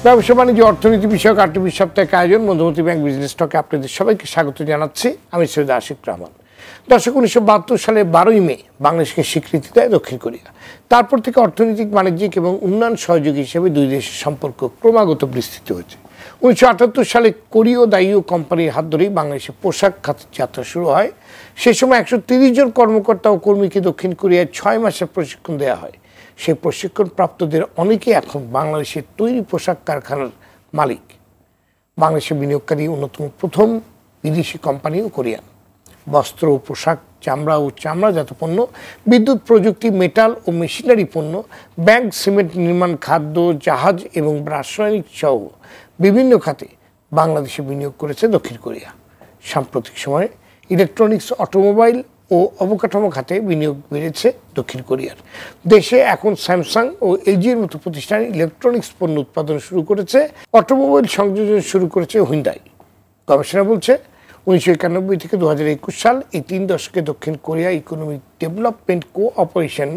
ব্যবসা বাণিজ্য অর্থনীতি বিষয়ক ৮টি সপ্তাহের আয়োজন মধুমতি ব্যাংক বিজনেস টকে আপনাদের সবাইকে স্বাগত জানাচ্ছি। আমি সৈয়দ আশিক রহমান। দর্শক, 1972 সালে 12ই মে বাংলাদেশকে স্বীকৃতি দেয় দক্ষিণ কোরিয়া। তারপর থেকে অর্থনৈতিক, বাণিজ্যিক এবং উন্নয়ন সহযোগী হিসেবে দুই দেশের সম্পর্ক ক্রমাগত বিস্তৃত হয়েছে। 1978 সালে কোরীয় দাইও কোম্পানির হাত ধরেই বাংলাদেশে পোশাক খাতের যাত্রা শুরু হয়। সেই সময় 130 জন কর্মকর্তা ও কর্মীকে দক্ষিণ কোরিয়ায় 6 মাসের প্রশিক্ষণ দেওয়া হয়। সেই প্রশিক্ষণপ্রাপ্তদের অনেকেই এখন বাংলাদেশের তৈরি পোশাক কারখানার মালিক। বাংলাদেশের বিনিয়োগকারী অন্যতম প্রথম বিদেশি কোম্পানিও কোরিয়ান। বস্ত্র ও পোশাক, চামড়া ও চামড়াজাত পণ্য, বিদ্যুৎ প্রযুক্তি, মেটাল ও মেশিনারি পণ্য, ব্যাংক, সিমেন্ট নির্মাণ, খাদ্য, জাহাজ এবং রাসায়নিক সহ বিভিন্ন খাতে বাংলাদেশে বিনিয়োগ করেছে দক্ষিণ কোরিয়া। সাম্প্রতিক সময়ে ইলেকট্রনিক্স, অটোমোবাইল ও অবকাঠামো খাতে বিনিয়োগ বেড়েছে দক্ষিণ কোরিয়ার। দেশে এখন স্যামসাং ও এলজির মতো প্রতিষ্ঠান ইলেকট্রনিক্স পণ্য উৎপাদন শুরু করেছে। অটোমোবাইল সংযোজন শুরু করেছে হুন্ডাই। গবেষণা বলছে 1991 থেকে 2021 সাল, এই 3 দশকে দক্ষিণ কোরিয়া ইকোনমিক ডেভেলপমেন্ট কোঅপারেশন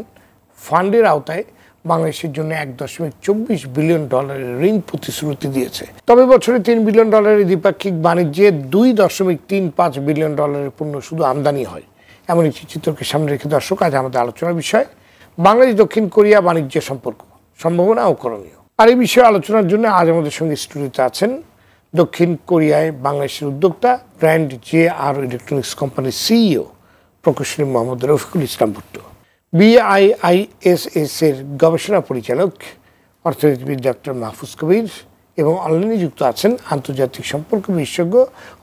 ফান্ডের আওতায় বাংলাদেশের জন্য $1.24 বিলিয়ন ঋণ প্রতিশ্রুতি দিয়েছে। তবে বছরে $3 বিলিয়ন দ্বিপাক্ষিক বাণিজ্যে $2.35 বিলিয়ন পণ্য শুধু আমদানি হয়। এমন একটি চিত্রকে সামনে রেখে দর্শক, আজ আমাদের আলোচনার বিষয় বাংলাদেশ দক্ষিণ কোরিয়া বাণিজ্য সম্পর্ক, সম্ভাবনা ও করণীয়। আর এই বিষয়ে আলোচনার জন্য আজ আমাদের সঙ্গে স্টুডিওতে আছেন দক্ষিণ কোরিয়ায় বাংলাদেশের উদ্যোক্তা, ব্র্যান্ড JR ইলেকট্রনিক্স কোম্পানির সিইও প্রকৌশলী মোহাম্মদ রফিকুল ইসলাম ভুট্টো, BIISS এর গবেষণা পরিচালক অর্থনীতিবিদ ডক্টর মাহফুজ কবির এবং অনলাইনে যুক্ত আছেন আন্তর্জাতিক সম্পর্ক বিশেষজ্ঞ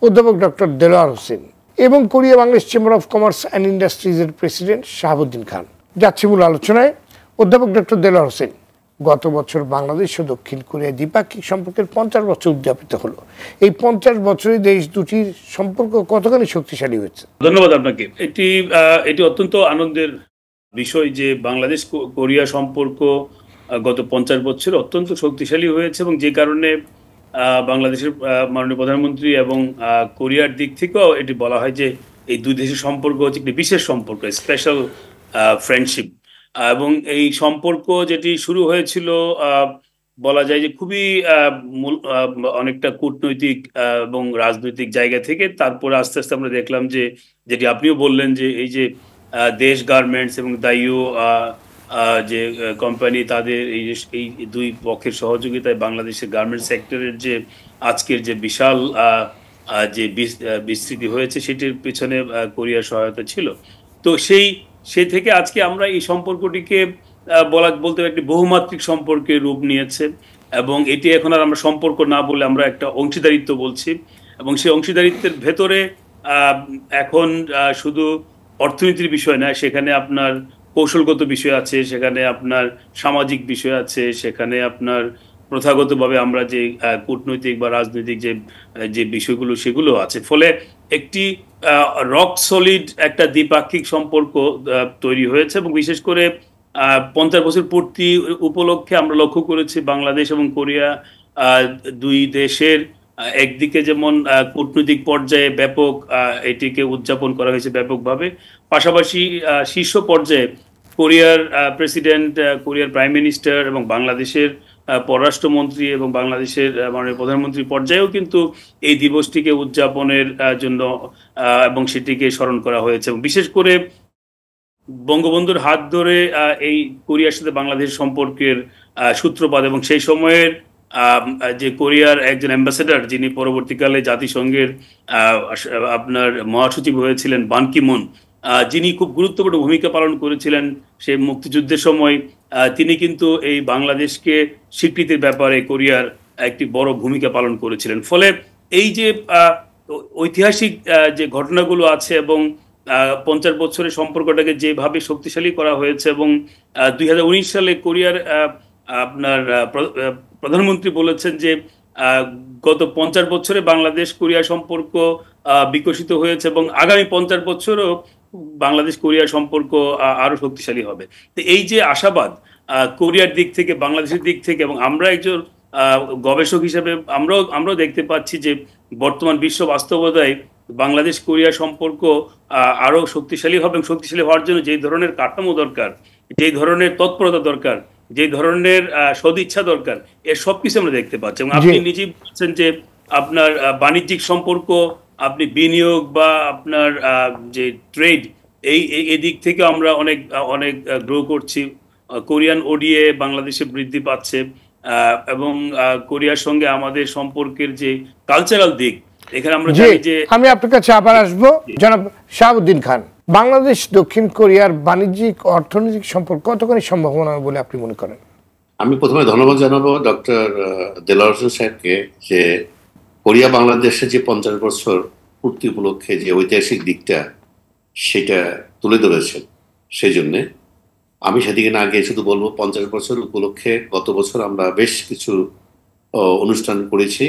অধ্যাপক ডক্টর দেলোয়ার হোসেন এবং Korea Bangladesh chamber of commerce and ইন্ডাস্ট্রিজের প্রেসিডেন্ট শাহাবুদ্দিন খান। যাচ্ছি মূল আলোচনায়। অধ্যাপক ডক্টর দেলোয়ার হোসেন, গত বছর বাংলাদেশ ও দক্ষিণ কোরিয়া দ্বিপাক্ষিক সম্পর্কের 50 বছর উদযাপিত হলো। এই 50 বছরে দেশ দুটির সম্পর্ক কতখানি শক্তিশালী হয়েছে? ধন্যবাদ আপনাকে। এটি অত্যন্ত আনন্দের বিষয় যে বাংলাদেশ কোরিয়া সম্পর্ক গত 50 বছর অত্যন্ত শক্তিশালী হয়েছে, এবং যে কারণে বাংলাদেশের মাননীয় প্রধানমন্ত্রী এবং কোরিয়ার দিক থেকেও এটি বলা হয় যে এই দুই দেশের সম্পর্ক হচ্ছে একটি বিশেষ সম্পর্ক, স্পেশাল ফ্রেন্ডশিপ। এবং এই সম্পর্ক যেটি শুরু হয়েছিল বলা যায় যে খুবই অনেকটা কূটনৈতিক এবং রাজনৈতিক জায়গা থেকে, তারপরে আস্তে আস্তে আমরা দেখলাম যে যেটি আপনিও বললেন যে এই যে দেশ গার্মেন্টস এবং দাইও যে কোম্পানি, তাদের এই দুই পক্ষের সহযোগিতায় বাংলাদেশের গার্মেন্টস সেক্টরের যে আজকের যে বিশাল যে বিস্তৃতি হয়েছে সেটির পিছনে কোরিয়ার সহায়তা ছিল। তো সেই থেকে আজকে আমরা এই সম্পর্কটিকে বলতে একটি বহুমাত্রিক সম্পর্কে রূপ নিয়েছে, এবং এটি এখন আর আমরা সম্পর্ক না বলে আমরা একটা অংশীদারিত্ব বলছি। এবং সেই অংশীদারিত্বের ভেতরে এখন শুধু অর্থনীতির বিষয় নয়, সেখানে আপনার কৌশলগত বিষয় আছে, সেখানে আপনার সামাজিক বিষয় আছে, সেখানে আপনার প্রথাগতভাবে আমরা যে কূটনৈতিক বা রাজনৈতিক যে বিষয়গুলো সেগুলো আছে। ফলে একটি রক সলিড একটা দ্বিপাক্ষিক সম্পর্ক তৈরি হয়েছে, এবং বিশেষ করে 50 বছর পূর্তি উপলক্ষে আমরা লক্ষ্য করেছি বাংলাদেশ এবং কোরিয়া দুই দেশের একদিকে যেমন কূটনৈতিক পর্যায়ে ব্যাপক এটিকে উদযাপন করা হয়েছে ব্যাপকভাবে, পাশাপাশি শীর্ষ পর্যায়ে কোরিয়ার প্রেসিডেন্ট, কোরিয়ার প্রাইম মিনিস্টার এবং বাংলাদেশের পররাষ্ট্রমন্ত্রী এবং বাংলাদেশের মাননীয় প্রধানমন্ত্রী পর্যায়েও কিন্তু এই দিবসটিকে উদযাপনের জন্য এবং সেটিকে স্মরণ করা হয়েছে। এবং বিশেষ করে বঙ্গবন্ধুর হাত ধরে এই কোরিয়ার সাথে বাংলাদেশ সম্পর্কের সূত্রপাত, এবং সেই সময়ের যে কোরিয়ার একজন অ্যাম্বাসেডর, যিনি পরবর্তীকালে জাতিসংঘের আপনার মহাসচিব হয়েছিলেন, বান কি মুন, যিনি খুব গুরুত্বপূর্ণ ভূমিকা পালন করেছিলেন সেই মুক্তিযুদ্ধের সময়, তিনি কিন্তু এই বাংলাদেশকে স্বীকৃতির ব্যাপারে কোরিয়ার একটি বড় ভূমিকা পালন করেছিলেন। ফলে এই যে ঐতিহাসিক যে ঘটনাগুলো আছে এবং 50 বছরের সম্পর্কটাকে যেভাবে শক্তিশালী করা হয়েছে, এবং 2019 সালে কোরিয়ার আপনার প্রধানমন্ত্রী বলেছেন যে গত 50 বছরে বাংলাদেশ কোরিয়া সম্পর্ক বিকশিত হয়েছে, এবং আগামী 50 বছরও বাংলাদেশ কোরিয়ার সম্পর্ক আরো শক্তিশালী হবে। তো এই যে আশাবাদ কোরিয়ার দিক থেকে, বাংলাদেশের দিক থেকে, এবং আমরা একজন গবেষক হিসেবে আমরাও দেখতে পাচ্ছি যে বর্তমান বিশ্ব বাস্তবতায় বাংলাদেশ কোরিয়া সম্পর্ক আরো শক্তিশালী হবে, এবং শক্তিশালী হওয়ার জন্য যেই ধরনের কাঠামো দরকার, যেই ধরনের তৎপরতা দরকার, যে ধরনের সদিচ্ছা দরকার এর সবকিছু আমরা দেখতে পাচ্ছি। এবং আপনি নিজেই বলছেন যে আপনার বাণিজ্যিক সম্পর্ক, আপনি বিনিয়োগ বা আপনার যে ট্রেড, এই দিক থেকে আমরা অনেক অনেক গ্রো করছি। কোরিয়ান ওডিএ বাংলাদেশে বৃদ্ধি পাচ্ছে, এবং কোরিয়ার সঙ্গে আমাদের সম্পর্কের যে কালচারাল দিক, এখানে আমরা জানি যে আমি আপনার কাছে আবার আসবো জনাব শাহাবুদ্দিন খান। বাংলাদেশ দক্ষিণ কোরিয়ার বাণিজ্যিক অর্থনৈতিক সম্পর্ক কতখানি সম্ভাবনা বলে আপনি মনে করেন? আমি প্রথমে ধন্যবাদ জানাবো ডক্টর দেলোয়ার হোসেন সাহেবকে যে কোরিয়া বাংলাদেশের যে 50 বছর পূর্তি উপলক্ষে যে ঐতিহাসিক দিকটা সেটা তুলে ধরেছেন। সেই জন্যে আমি সেদিকে না গিয়ে শুধু বলবো 50 বছর উপলক্ষে গত বছর আমরা বেশ কিছু অনুষ্ঠান করেছি।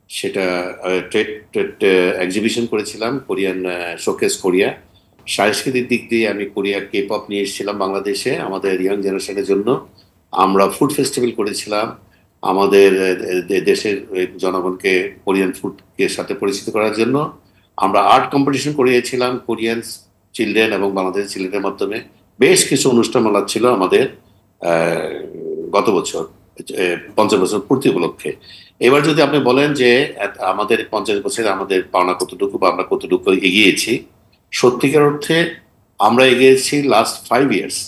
সেটা ট্রেড এক্সিবিশন করেছিলাম, কোরিয়ান শোকেস কোরিয়া। সাংস্কৃতিক দিক দিয়ে আমি কোরিয়া কে পপ নিয়ে এসেছিলাম বাংলাদেশে আমাদের ইয়াং জেনারেশনের জন্য। আমরা ফুড ফেস্টিভ্যাল করেছিলাম আমাদের দেশের জনগণকে কোরিয়ান ফুডের সাথে পরিচিত করার জন্য। আমরা আর্ট কম্পিটিশন করিয়েছিলাম কোরিয়ান চিলড্রেন এবং বাংলাদেশের চিলড্রেনের মাধ্যমে। বেশ কিছু অনুষ্ঠানমালা ছিল আমাদের গত বছর 50 বছর পূর্তি উপলক্ষে। এবার যদি আপনি বলেন যে আমাদের 50 বছরে আমাদের পাওনা কতটুকু বা আমরা কতটুকু এগিয়েছি, সত্যিকার অর্থে আমরা এগিয়েছি লাস্ট 5 ইয়ার্স।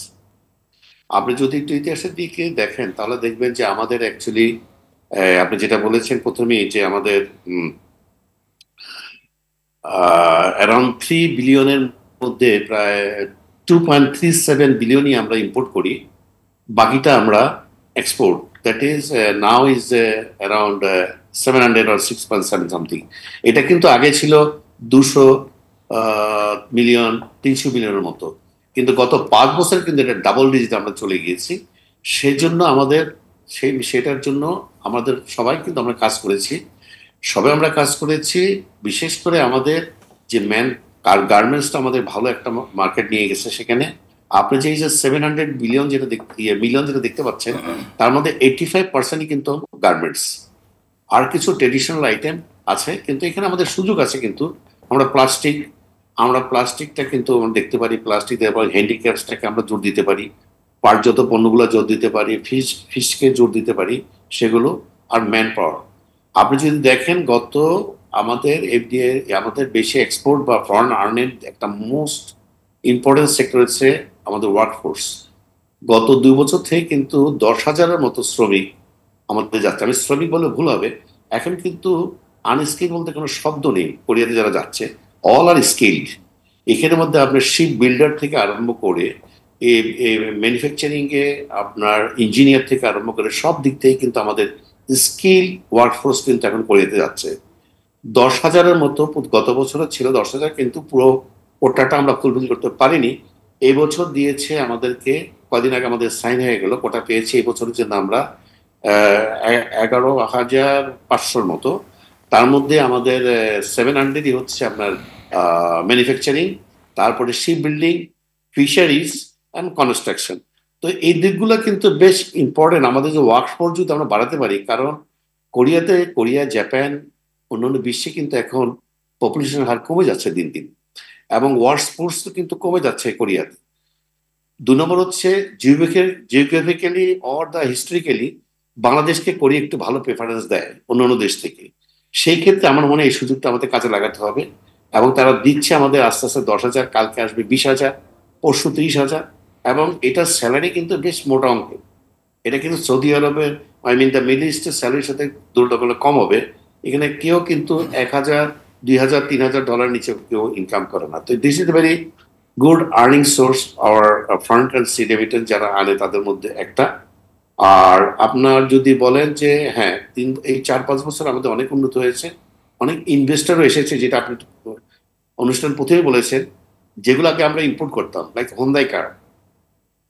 আপনি যদি একটু ইতিহাসের দিকে দেখেন তাহলে দেখবেন যে আমাদের অ্যাকচুয়ালি আপনি যেটা বলেছেন প্রথমেই যে আমাদের অ্যারাউন্ড 3 বিলিয়নের মধ্যে প্রায় 2.37 বিলিয়নই আমরা ইম্পোর্ট করি, বাকিটা আমরা export. That is now is around 700 or 6.7 something. এটা কিন্তু আগে ছিল 200 মিলিয়ন 300 মিলিয়নের মতো, কিন্তু গত 5 বছর কিন্তু এটা ডাবল ডিজিট আমরা চলে গিয়েছি। সেজন্য আমাদের সেটার জন্য আমাদের সবাই কিন্তু আমরা কাজ করেছি। বিশেষ করে আমাদের যে গার্মেন্টসটা আমাদের ভালো একটা মার্কেট নিয়ে গেছে সেখানে। আপনি যে 700 বিলিয়ন মিলিয়ন যেটা দেখতে পাচ্ছেন তার মধ্যে 85% কিন্তু গার্মেন্টস, আর কিছু ট্রেডিশনাল আইটেম আছে। কিন্তু এখানে আমাদের সুযোগ আছে, কিন্তু আমরা প্লাস্টিকটা কিন্তু আমরা দেখতে পারি, প্লাস্টিক দেওয়ার পর হ্যান্ডিক্রাফটসটাকে আমরা জোর দিতে পারি, পাটজাত পণ্যগুলো জোর দিতে পারি, ফিশকে জোর দিতে পারি সেগুলো, আর ম্যান পাওয়ার। আপনি যদি দেখেন আমাদের এফডিএ আমাদের বেশি এক্সপোর্ট বা ফরেন আর্নের একটা মোস্ট ইম্পর্টেন্ট সেক্টর হচ্ছে আমাদের ওয়ার্কফোর্স। গত 2 বছর থেকে কিন্তু 10,000-এর মতো শ্রমিক আমাদের যাচ্ছে। আমি শ্রমিক বলে ভুল হবে, এখন কিন্তু আনস্কিল বলতে কোনো শব্দ নেই। কোরিয়াতে যারা যাচ্ছে অল আর স্কিল্ড। এখানের মধ্যে আপনার শিপ বিল্ডার থেকে আরম্ভ করে ম্যানুফ্যাকচারিংয়ে আপনার ইঞ্জিনিয়ার থেকে আরম্ভ করে সব দিক থেকে কিন্তু আমাদের স্কিল ওয়ার্কফোর্স কিন্তু এখন কোরিয়াতে যাচ্ছে। 10,000-এর মতো গত বছরও ছিল 10,000, কিন্তু পুরো কোটাটা আমরা ফুলফিল করতে পারিনি। এই বছর দিয়েছে আমাদেরকে, কদিন আগে আমাদের সাইন হয়ে গেল, কোটা পেয়েছি এই বছরের জন্য আমরা 11,500-র মতো। তার মধ্যে আমাদের 700-ই হচ্ছে আপনার ম্যানুফ্যাকচারিং, তারপরে ship building, fisheries and construction. তো এই দিকগুলো কিন্তু বেশ ইম্পর্টেন্ট আমাদের যে ওয়ার্কফোর্স যদি আমরা বাড়াতে পারি, কারণ কোরিয়া, জাপান, অন্যান্য বিশ্বে কিন্তু এখন পপুলেশনের হার কমে যাচ্ছে দিন দিন, এবং ওয়ার্কফোর্স কিন্তু কমে যাচ্ছে কোরিয়াতে। 2 নম্বর হচ্ছে জিওগ্রাফিক্যালি অর দ্য হিস্টোরিক্যালি বাংলাদেশকে কোরিয়া একটু ভালো প্রেফারেন্স দেয় অন্যান্য দেশ থেকে। সেই ক্ষেত্রে আমার মনে হয় এই সুযোগটা আমাদের কাজে লাগাতে হবে, এবং তারা দিচ্ছে আমাদের আস্তে আস্তে 10,000, কালকে আসবে 20,000, পরশু 30,000, এবং এটার স্যালারি কিন্তু বেশ মোটা অঙ্ক। এটা কিন্তু সৌদি আরবের দ্য মিডল ইস্টের স্যালারির সাথে তুলনা কম হবে। এখানে কেউ কিন্তু 1,000, 2,000, 3,000 ডলার নিচে কেউ ইনকাম করে না। তো this is a very good earning source আর ফরেন কারেন্সি রেমিটেন্স যারা আনে তাদের মধ্যে একটা। আর আপনার যদি বলেন যে হ্যাঁ, এই 4-5 বছর আমাদের অনেক উন্নত হয়েছে, অনেক ইনভেস্টরও এসেছে, যেটা আপনি অনুষ্ঠান প্রথমেই বলেছেন, যেগুলোকে আমরা ইম্পোর্ট করতাম লাইক হোন্ডাই কার,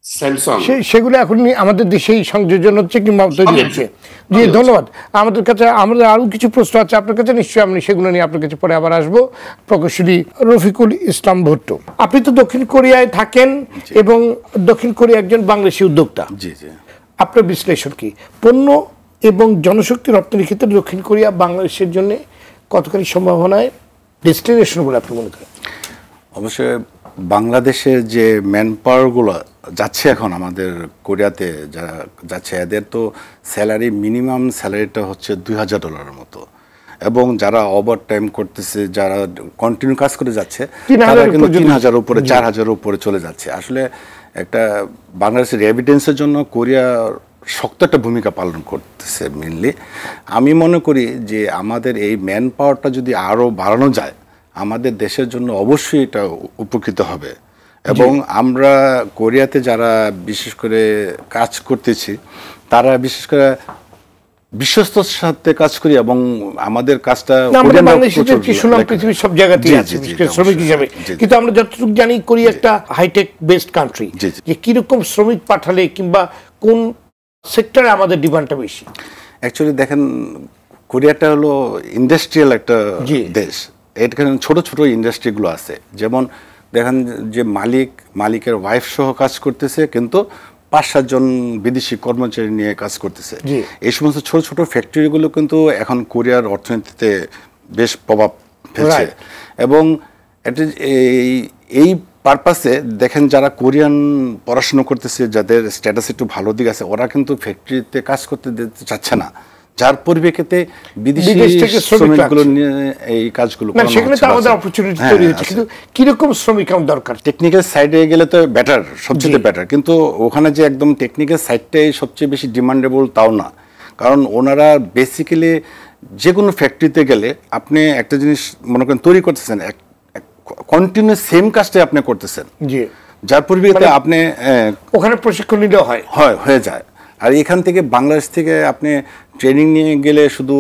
স্যামসাং, সেগুলো এখন আমাদের দেশেই সংযোজন হচ্ছে কিংবা তৈরি হচ্ছে। জি ধন্যবাদ। আমাদের আরো কিছু প্রশ্ন আছে আপনার কাছে, নিশ্চয়ই আমি সেগুলো নিয়ে আপনার কাছে পরে আবার আসবো। প্রকৌশলী রফিকুল ইসলাম ভুট্টো, আপনি তো দক্ষিণ কোরিয়ায় থাকেন এবং দক্ষিণ কোরিয়া একজন বাংলাদেশি উদ্যোক্তা। জি জি, আপনার বিশ্লেষণ কি পণ্য এবং জনশক্তি রপ্তানির ক্ষেত্রে দক্ষিণ কোরিয়া বাংলাদেশের জন্য কতখানি সম্ভাবনায় ডেস্টিনেশন বলে আপনি মনে করেন? অবশ্যই বাংলাদেশের যে ম্যান পাওয়ারগুলো যাচ্ছে এখন আমাদের কোরিয়াতে যারা যাচ্ছে এদের তো স্যালারি মিনিমাম স্যালারিটা হচ্ছে $2,000 মতো, এবং যারা ওভার টাইম করতেছে, যারা কন্টিনিউ কাজ করে যাচ্ছে তারা কিন্তু 3,000 উপরে 4,000 উপরে চলে যাচ্ছে। আসলে একটা বাংলাদেশের এভিডেন্সের জন্য কোরিয়া শক্ত একটা ভূমিকা পালন করতেছে মেনলি। আমি মনে করি যে আমাদের এই ম্যান পাওয়ারটা যদি আরও বাড়ানো যায় আমাদের দেশের জন্য অবশ্যই এটা উপকৃত হবে। এবং আমরা কোরিয়াতে যারা বিশেষ করে কাজ করতেছি তারা বিশেষ করে বিশ্বস্তর সাথে কাজ করি, এবং আমাদের কাজটা পৃথিবীর সব জায়গাতেই আছে শ্রমিক হিসাবে। কিন্তু আমরা যতটুকু জানি কোরিয়া একটা হাইটেক বেসড কান্ট্রি, যে কিরকম শ্রমিক পাঠালে কিংবা কোন সেক্টরে আমাদের ডিমান্ডটা বেশি। অ্যাকচুয়ালি দেখেন কোরিয়াটা হলো ইন্ডাস্ট্রিয়াল একটা দেশ, এখানে ছোট ছোট ইন্ডাস্ট্রিগুলো আছে। যেমন দেখেন যে মালিকের ওয়াইফ সহ কাজ করতেছে, কিন্তু 5-7 জন বিদেশি কর্মচারী নিয়ে কাজ করতেছে। এই সমস্ত ছোট ছোট ফ্যাক্টরিগুলো কিন্তু এখন কোরিয়ার অর্থনীতিতে বেশ প্রভাব ফেলছে। এবং এই পারপাসে দেখেন যারা কোরিয়ান পড়াশোনা করতেছে, যাদের স্ট্যাটাস একটু ভালো দিক আছে, ওরা কিন্তু ফ্যাক্টরিতে কাজ করতে দিতে চাচ্ছে না, যার পরিপ্রেক্ষিতে বিদেশি শ্রমিকগুলো নিয়ে এই কাজগুলো করানো হচ্ছে। সেখানে তো আমাদের অপরচুনিটি তৈরি হচ্ছে, কিন্তু কিরকম শ্রমিক আমার দরকার? টেকনিক্যাল সাইডে গেলে তো বেটার, সবচেয়ে বেটার, কিন্তু ওখানে যে একদম টেকনিক্যাল সাইডটাই সবচেয়ে বেশি ডিমান্ডেবল তাও না। কারণ ওনারা বেসিক্যালি যে কোনো ফ্যাক্টরিতে গেলে আপনি একটা জিনিস মনে করেন তৈরি করতেছেন, কন্টিনিউ সেম কাজটাই আপনি করতেছেন, যার পরিপ্রেক্ষিতে আপনি ওখানে প্রশিক্ষণ নিলেও হয়ে যায়। আর এখান থেকে বাংলাদেশ থেকে আপনি ট্রেনিং নিয়ে গেলে শুধু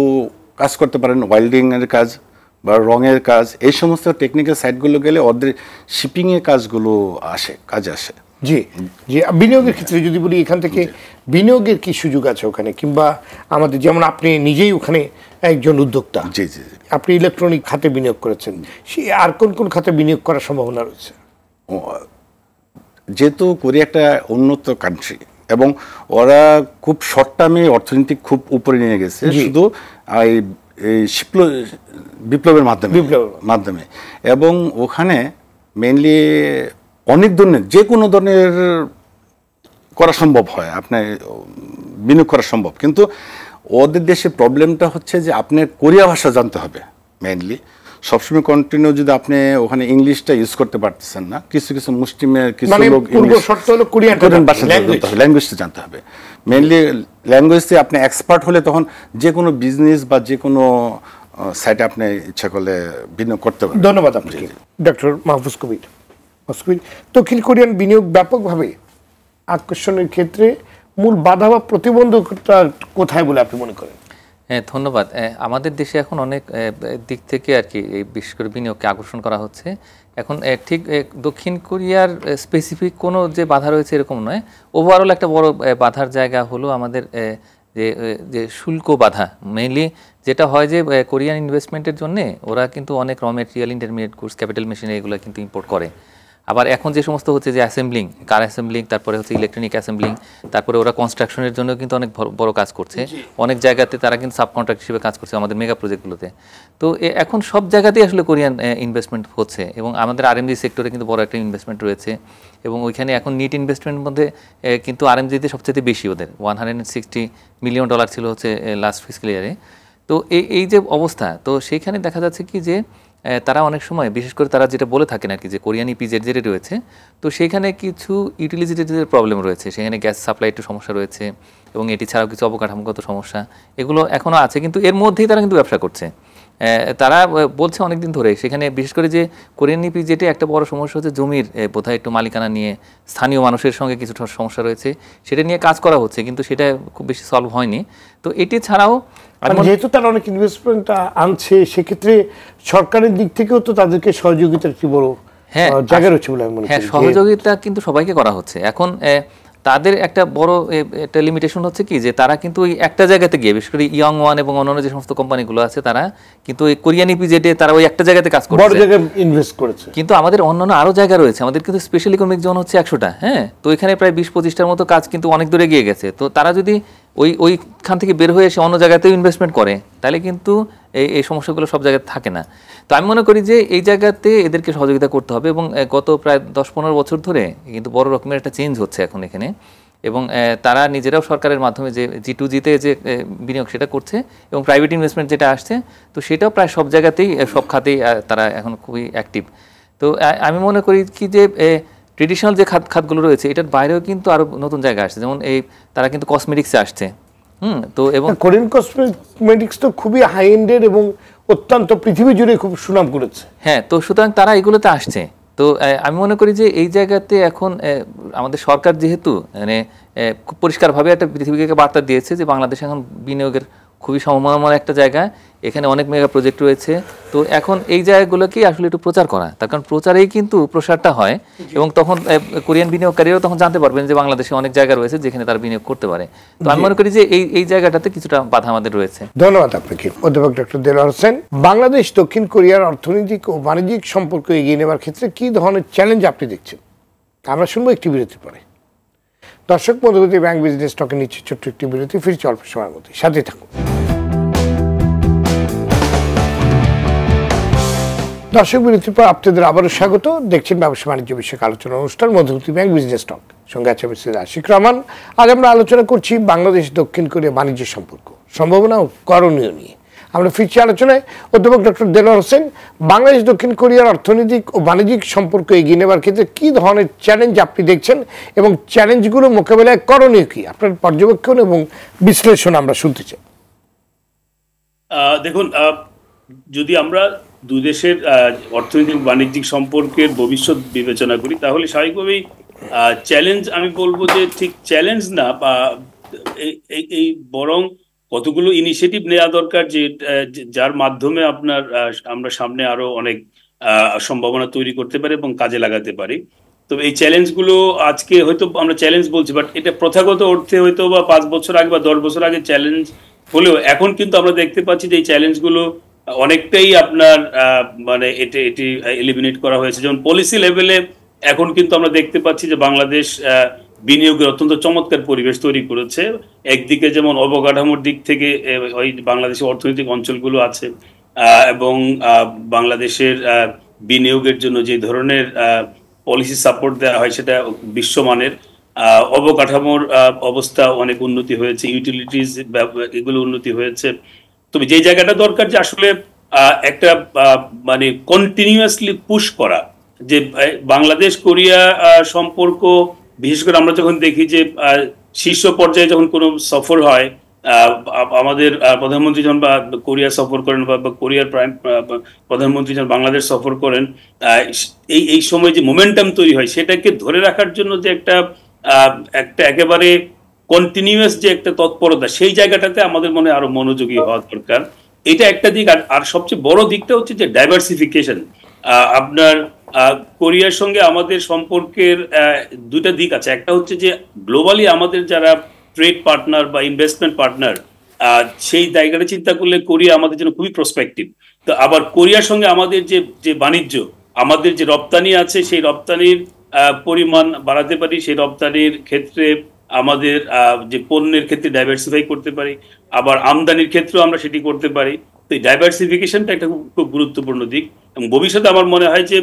কাজ করতে পারেন ওয়েল্ডিংয়ের কাজ বা রঙের কাজ, এই সমস্ত টেকনিক্যাল সাইটগুলো গেলে ওদের শিপিংয়ের কাজগুলো কাজে আসে। জি জি। বিনিয়োগের ক্ষেত্রে যদি বলি, এখান থেকে বিনিয়োগের কি সুযোগ আছে ওখানে? কিংবা আমাদের যেমন আপনি নিজেই ওখানে একজন উদ্যোক্তা, জি জি, আপনি ইলেকট্রনিক খাতে বিনিয়োগ করেছেন, আর কোন কোন খাতে বিনিয়োগ করার সম্ভাবনা রয়েছে? যেহেতু কোরিয়া একটা উন্নত কান্ট্রি এবং ওরা খুব শর্ট টার্মে অর্থনৈতিক খুব উপরে নিয়ে গেছে শুধু এই বিপ্লবের মাধ্যমে, এবং ওখানে মেইনলি অনেক ধরনের যে কোনো ধরনের করা সম্ভব হয়, আপনার বিনিয়োগ করা সম্ভব। কিন্তু ওদের দেশে প্রবলেমটা হচ্ছে যে আপনার কোরিয়া ভাষা জানতে হবে মেইনলি। সবসময় কন্টিনিউ যদি আপনি ওখানে ইংলিশটা ইউজ করতে পারতেছেন না, কিছু কিছু মুসলিমের কিছু লোক ল্যাঙ্গুয়েজটা জানতে হবে। মেইনলি ল্যাঙ্গুয়েজে আপনি এক্সপার্ট হলে তখন যে কোনো বিজনেস বা যে কোনো সাইটে আপনি ইচ্ছা করলে বিনিয়োগ করতে পারেন। ধন্যবাদ আপনাকে ডক্টর মাহফুজ কবির। দক্ষিণ কোরিয়ান বিনিয়োগ ব্যাপকভাবে আকর্ষণের ক্ষেত্রে মূল বাধা বা প্রতিবন্ধকতা কোথায় বলে আপনি মনে করেন? হ্যাঁ, ধন্যবাদ। আমাদের দেশে এখন অনেক দিক থেকে আর কি বিশেষ করে বিনিয়োগকে আকর্ষণ করা হচ্ছে। এখন ঠিক দক্ষিণ কোরিয়ার স্পেসিফিক কোনো যে বাধা রয়েছে এরকম নয়, ওভারঅল একটা বড় বাধার জায়গা হলো আমাদের যে শুল্ক বাধা। মেইনলি যেটা হয় যে কোরিয়ান ইনভেস্টমেন্টের জন্য ওরা কিন্তু অনেক র material, intermediate goods, capital machinery এগুলো কিন্তু ইম্পোর্ট করে। আবার এখন যে সমস্ত হচ্ছে যে অ্যাসেম্বলিং, কার অ্যাসেম্বলিং, তারপরে হচ্ছে ইলেকট্রনিক অ্যাসেম্বলিং, তারপরে ওরা কনস্ট্রাকশনের জন্য কিন্তু অনেক বড় কাজ করছে। অনেক জায়গাতে তারা কিন্তু সাব কন্ট্রাক্ট হিসেবে কাজ করছে আমাদের মেগা প্রজেক্টগুলোতে। তো এখন সব জায়গাতেই আসলে কোরিয়ান ইনভেস্টমেন্ট হচ্ছে, এবং আমাদের আরএমজি সেক্টরে কিন্তু বড় একটা ইনভেস্টমেন্ট রয়েছে। এবং ওইখানে এখন নিট ইনভেস্টমেন্টের মধ্যে কিন্তু আরএমজিতে সবচেয়ে বেশি, ওদের $160 মিলিয়ন ছিল হচ্ছে লাস্ট ফিসক্যাল ইয়ারে। তো এই যে অবস্থা, তো সেইখানে দেখা যাচ্ছে কি যে তারা অনেক সময় বিশেষ করে তারা যেটা বলে থাকেন আর কি, যে কোরিয়ান ইপিজেড যেটা রয়েছে, তো সেখানে কিছু ইউটিলিটির প্রবলেম রয়েছে, সেখানে গ্যাস সাপ্লাই একটু সমস্যা রয়েছে, এবং এটি ছাড়াও কিছু অবকাঠামোগত সমস্যা এগুলো এখনও আছে। কিন্তু এর মধ্যেই তারা কিন্তু ব্যবসা করছে। তারা বলছে অনেকদিন ধরে, সেখানে বিশেষ করে যে কোরিয়ান ইপিজেডে একটা বড় সমস্যা হচ্ছে জমির বোধহয় একটু মালিকানা নিয়ে স্থানীয় মানুষের সঙ্গে কিছু সমস্যা রয়েছে, সেটা নিয়ে কাজ করা হচ্ছে, কিন্তু সেটা খুব বেশি সলভ হয়নি। তো এটি ছাড়াও যেহেতু তারা অনেক ইনভেস্টমেন্ট আনছে, সেক্ষেত্রে সরকারের দিক থেকেও তো তাদেরকে সহযোগিতার কি বড় জায়গা রয়েছে বলে আমি মনে করি। হ্যাঁ, সহযোগিতা কিন্তু সবাইকে করা হচ্ছে। এখন তাদের একটা বড় একটা লিমিটেশন হচ্ছে কি, যে তারা কিন্তু ওই একটা জায়গাতে গিয়ে, বিশেষ করে ইয়ং ওয়ান এবং অন্যান্য যে সমস্ত কোম্পানিগুলো আছে, তারা কিন্তু ওই কোরিয়ান ইপিজেডে তারা ওই একটা জায়গাতে কাজ করছে, বড় জায়গায় ইনভেস্ট করেছে। কিন্তু আমাদের অন্যান্য আরও জায়গা রয়েছে, আমাদের কিন্তু স্পেশাল ইকোনমিক জোন হচ্ছে 100টা। হ্যাঁ, তো এখানে প্রায় 20-25টার মতো কাজ কিন্তু অনেক দূরে গিয়ে গেছে। তো তারা যদি ওইখান থেকে বের হয়ে এসে অন্য জায়গাতেও ইনভেস্টমেন্ট করে, তাহলে কিন্তু এই সমস্যাগুলো সব জায়গায় থাকে না। তো আমি মনে করি যে এই জায়গাতে এদেরকে সহযোগিতা করতে হবে, এবং গত প্রায় 10-15 বছর ধরে কিন্তু বড় রকমের একটা চেঞ্জ হচ্ছে এখন এখানে, এবং তারা নিজেরাও সরকারের মাধ্যমে যে G2G-তে যে বিনিয়োগ সেটা করছে, এবং প্রাইভেট ইনভেস্টমেন্ট যেটা আসছে, তো সেটাও প্রায় সব জায়গাতেই সব খাতেই তারা এখন খুবই অ্যাক্টিভ। তো আমি মনে করি কি যে ট্রেডিশনাল যে খাতগুলো রয়েছে এটার বাইরেও কিন্তু আরও নতুন জায়গা আসছে, যেমন তারা কিন্তু কসমেটিক্সে আসছে। তো এবং কোরিয়ান কসমেটিক্স তো খুবই হাই এন্ডের এবং অত্যন্ত পৃথিবী জুড়ে খুব সুনাম করেছে। হ্যাঁ, তো সুতরাং তারা এগুলোতে আসছে। তো আমি মনে করি যে এই জায়গাতে এখন আমাদের সরকার যেহেতু মানে খুব পরিষ্কারভাবে একটা পৃথিবীকে বার্তা দিয়েছে যে বাংলাদেশ এখন বিনিয়োগের খুবই সম্ভাবনাময় একটা জায়গা, এখানে অনেক মেগা প্রজেক্ট রয়েছে। তো এখন এই জায়গাগুলোকেই আসলে একটু প্রচার করা, তার কারণ প্রচারেই কিন্তু প্রসারটা হয়, এবং তখন কোরিয়ান বিনিয়োগকারীরাও তখন জানতে পারবেন যে বাংলাদেশে অনেক জায়গা রয়েছে যেখানে তারা বিনিয়োগ করতে পারে। তো আমি মনে করি যে এই জায়গাটাতে কিছুটা বাধা আমাদের রয়েছে। ধন্যবাদ আপনাকে অধ্যাপক ডক্টর দেলোয়ার হোসেন। বাংলাদেশ দক্ষিণ কোরিয়ার অর্থনৈতিক ও বাণিজ্যিক সম্পর্ক এগিয়ে নেওয়ার ক্ষেত্রে কি ধরনের চ্যালেঞ্জ আপনি দেখছেন, আমরা শুনবো একটি বিরতির পরে। দর্শক, মধুমতি ব্যাংক বিজনেস টকে নিচ্ছে ছোট্ট একটি বিরতি, ফিরছি অল্প সময়ের মধ্যে, সাথে থাকুন। দর্শক, বিরতির পর আপনাদের আবারও স্বাগত। দেখছেন ব্যবসা বাণিজ্য বিষয়ক আলোচনা অনুষ্ঠান মধুমতি ব্যাংক বিজনেস টক, সঙ্গে আছে মিস্টার আশিক রহমান। আজ আমরা আলোচনা করছি বাংলাদেশ দক্ষিণ কোরিয়া বাণিজ্য সম্পর্ক, সম্ভাবনা ও করণীয় নিয়ে। আমরা ফিরছি আলোচনায়। অধ্যাপক ডক্টর দেলোয়ার হোসেন, বাংলাদেশ দক্ষিণ কোরিয়ার অর্থনৈতিক ও বাণিজ্যিক সম্পর্ক এগিয়ে নেওয়ার ক্ষেত্রে কি ধরনের চ্যালেঞ্জ আপনি দেখছেন, এবং চ্যালেঞ্জগুলো মোকাবেলায় করণীয় কি, আপনার পর্যবেক্ষণ এবং বিশ্লেষণ আমরা শুনতে চাই। দেখুন, যদি আমরা দুই দেশের অর্থনৈতিক বাণিজ্যিক সম্পর্কের ভবিষ্যৎ বিবেচনা করি, তাহলে স্বাভাবিকভাবেই চ্যালেঞ্জ, আমি বলবো যে ঠিক চ্যালেঞ্জ না, বা এই বরং কতগুলো ইনিশিয়েটিভ নেওয়া দরকার যে যার মাধ্যমে আমরা সামনে আরো অনেক সম্ভাবনা তৈরি করতে পারি এবং কাজে লাগাতে পারি। তো এই চ্যালেঞ্জগুলো আজকে হয়তো আমরা চ্যালেঞ্জ বলছি, বাট এটা প্রথাগত অর্থে হয়তো বা 5 বছর আগে বা 10 বছর আগে চ্যালেঞ্জ হলেও এখন কিন্তু আমরা দেখতে পাচ্ছি যে এই চ্যালেঞ্জগুলো অনেকটাই মানে এটি এলিমিনেট করা হয়েছে। যেমন পলিসি লেভেলে এখন কিন্তু আমরা দেখতে পাচ্ছি যে বাংলাদেশ বিনিয়োগের অত্যন্ত চমৎকার পরিবেশ তৈরি করেছে। একদিকে যেমন অবকাঠামোর দিক থেকে ওই বাংলাদেশের অর্থনৈতিক অঞ্চলগুলো আছে, এবং বাংলাদেশের বিনিয়োগের জন্য যে ধরনের পলিসি সাপোর্ট দেওয়া হয় সেটা বিশ্বমানের। অবকাঠামোর অবস্থা অনেক উন্নতি হয়েছে, ইউটিলিটিস এগুলো উন্নতি হয়েছে। তবে যে জায়গাটা দরকার যে আসলে একটা মানে কন্টিনিউয়াসলি পুশ করা, যে বাংলাদেশ কোরিয়া সম্পর্ক, বিশেষ করে আমরা যখন দেখি যে শীর্ষ পর্যায়ে যখন কোনো সফর হয়, আমাদের প্রধানমন্ত্রী যখন বা কোরিয়া সফর করেন বা কোরিয়ার প্রধানমন্ত্রী যখন বাংলাদেশ সফর করেন, এই সময় যে মোমেন্টাম তৈরি হয় সেটাকে ধরে রাখার জন্য যে একটা একেবারে কন্টিনিউয়াস যে একটা তৎপরতা, সেই জায়গাটাতে আমাদের মনে আরো মনোযোগী হওয়া দরকার। এটা একটা দিক। আর সবচেয়ে বড় দিকটা হচ্ছে যে ডাইভার্সিফিকেশন। আপনার কোরিয়ার সঙ্গে আমাদের সম্পর্কের দুইটা দিক আছে। একটা হচ্ছে যে গ্লোবালি আমাদের যারা ট্রেড পার্টনার বা ইনভেস্টমেন্ট পার্টনার, সেই জায়গাটা চিন্তা করলে কোরিয়া আমাদের জন্য খুবই প্রসপেক্টিভ। তো আবার কোরিয়ার সঙ্গে আমাদের যে বাণিজ্য, আমাদের যে রপ্তানি আছে, সেই রপ্তানির পরিমাণ বাড়াতে পারি, সেই রপ্তানির ক্ষেত্রে আমাদের যে পণ্যের ক্ষেত্রে ডাইভার্সিফাই করতে পারি, আবার আমদানির ক্ষেত্রেও আমরা সেটি করতে পারি। তো এই ডাইভার্সিফিকেশনটা একটা খুব গুরুত্বপূর্ণ দিক। এবং ভবিষ্যতে আমার মনে হয় যে